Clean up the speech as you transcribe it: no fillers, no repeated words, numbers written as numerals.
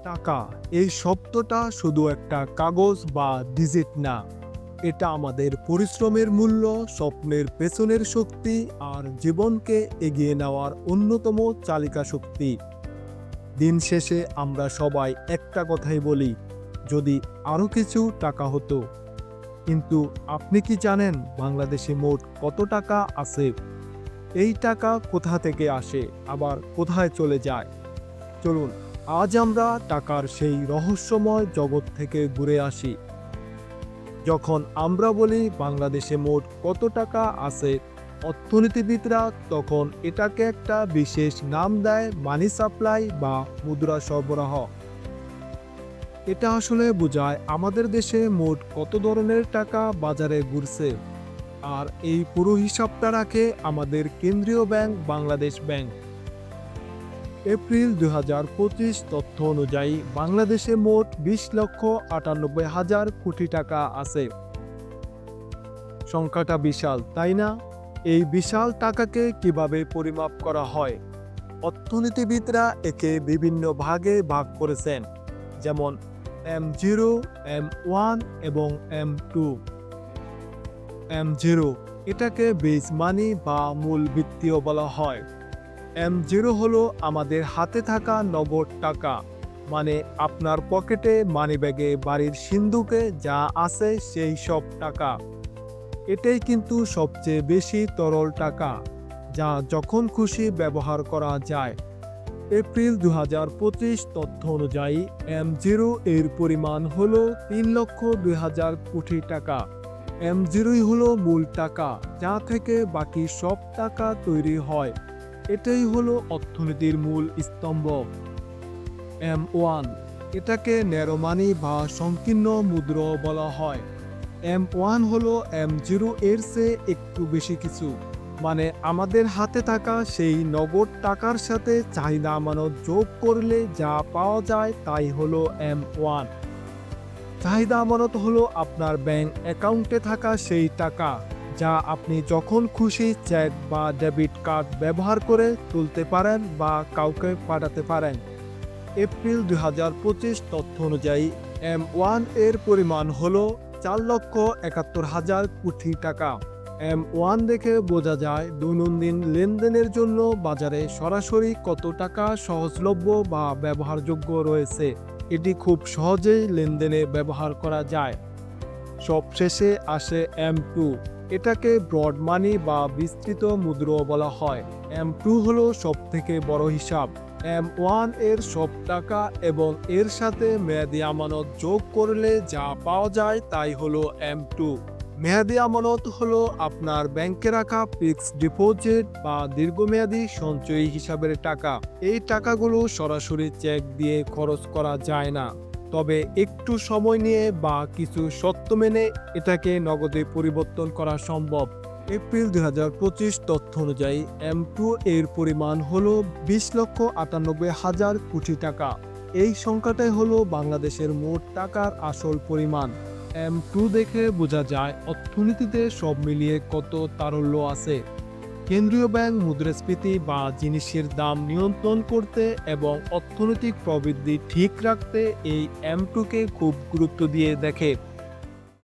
টাকা এই শব্দটা শুধু একটা কাগজ বা ডিজিট না, এটা আমাদের পরিশ্রমের মূল্য, স্বপ্নের পেছনের শক্তি আর জীবনকে এগিয়ে নেওয়ার অন্যতম চালিকা শক্তি। দিন শেষে আমরা সবাই একটা কথাই বলি, যদি আরও কিছু টাকা হতো। কিন্তু আপনি কি জানেন বাংলাদেশে মোট কত টাকা আছে? এই টাকা কোথা থেকে আসে, আবার কোথায় চলে যায়? চলুন আজ আমরা টাকার সেই রহস্যময় জগৎ থেকে ঘুরে আসি। যখন আমরা বলি বাংলাদেশে মোট কত টাকা আছে, অর্থনীতিবিদরা তখন এটাকে একটা বিশেষ নাম দেয়, মানি সাপ্লাই বা মুদ্রা সরবরাহ। এটা আসলে বোঝায় আমাদের দেশে মোট কত ধরনের টাকা বাজারে ঘুরছে। আর এই পুরো হিসাবটা রাখে আমাদের কেন্দ্রীয় ব্যাংক বাংলাদেশ ব্যাংক। এপ্রিল ২০২৫ তথ্য অনুযায়ী বাংলাদেশে মোট ২০,৯৮,০০০ কোটি টাকা আছে। সংখ্যাটা বিশাল, তাই না? এই বিশাল টাকাকে কিভাবে পরিমাপ করা হয়? অর্থনীতিবিদরা একে বিভিন্ন ভাগে ভাগ করেছেন, যেমন M0, M1 এবং M2। M0 এটাকে বেস মানি বা মূল বিত্তীয় বলা হয়। M0 হলো আমাদের হাতে থাকা নগদ টাকা, মানে আপনার পকেটে, মানিব্যাগে, বাড়ির সিন্ধুকে যা আছে সেই সব টাকা। এটাই কিন্তু সবচেয়ে বেশি তরল টাকা, যা যখন খুশি ব্যবহার করা যায়। এপ্রিল ২০২৫ তথ্য অনুযায়ী M0 এর পরিমাণ হলো ৩,০২,০০০ কোটি টাকা। M0 হলো মূল টাকা, যা থেকে বাকি সব টাকা তৈরি হয়। এটাই হলো অর্থনীতির মূল স্তম্ভ। M1 এটাকে ন্যারো মানি বা সংকীর্ণ মুদ্রা বলা হয়। M1 হলো M0 এর চেয়ে একটু বেশি কিছু, মানে আমাদের হাতে থাকা সেই নগদ টাকার সাথে চাহিদা আমানত যোগ করলে যা পাওয়া যায় তাই হলো M1। চাহিদা আমানত হলো আপনার ব্যাংক অ্যাকাউন্টে থাকা সেই টাকা, যা আপনি যখন খুশি চেক বা ডেবিট কার্ড ব্যবহার করে তুলতে পারেন বা কাউকে পাঠাতে পারেন। এপ্রিল ২০২৫ তথ্য অনুযায়ী M1 এর পরিমাণ হলো ৪,৭১,০০০ কোটি টাকা। M1 দেখে বোঝা যায় দৈনন্দিন লেনদেনের জন্য বাজারে সরাসরি কত টাকা সহজলভ্য বা ব্যবহারযোগ্য রয়েছে। এটি খুব সহজেই লেনদেনে ব্যবহার করা যায়। সবশেষে আসে M2। এটাকে ব্রড মানি বা বিস্তৃত মুদ্রা বলা হয়। M2 হলো সবথেকে বড় হিসাব। M1 এর সব টাকা এবং এর সাথে মেয়াদি আমানত যোগ করলে যা পাওয়া যায় তাই হলো M2। মেয়াদি আমানত হলো আপনার ব্যাংকে রাখা ফিক্সড ডিপোজিট বা দীর্ঘমেয়াদী সঞ্চয়ী হিসাবের টাকা। এই টাকাগুলো সরাসরি চেক দিয়ে খরচ করা যায় না, তবে একটু সময় নিয়ে বা কিছু শর্ত মেনে এটাকে নগদে পরিবর্তন করা সম্ভব। এপ্রিল ২০২৫ তথ্য অনুযায়ী M2 এর পরিমাণ হলো ২০,৯৮,০০০ কোটি টাকা। এই সংখ্যাটাই হলো বাংলাদেশের মোট টাকার আসল পরিমাণ। M2 দেখে বোঝা যায় অর্থনীতিতে সব মিলিয়ে কত তারল্য আছে। কেন্দ্রীয় ব্যাংক মুদ্রাস্ফীতি বা জিনিসের দাম নিয়ন্ত্রণ করতে এবং অর্থনৈতিক প্রবৃদ্ধি ঠিক রাখতে এই M2কে খুব গুরুত্ব দিয়ে দেখে।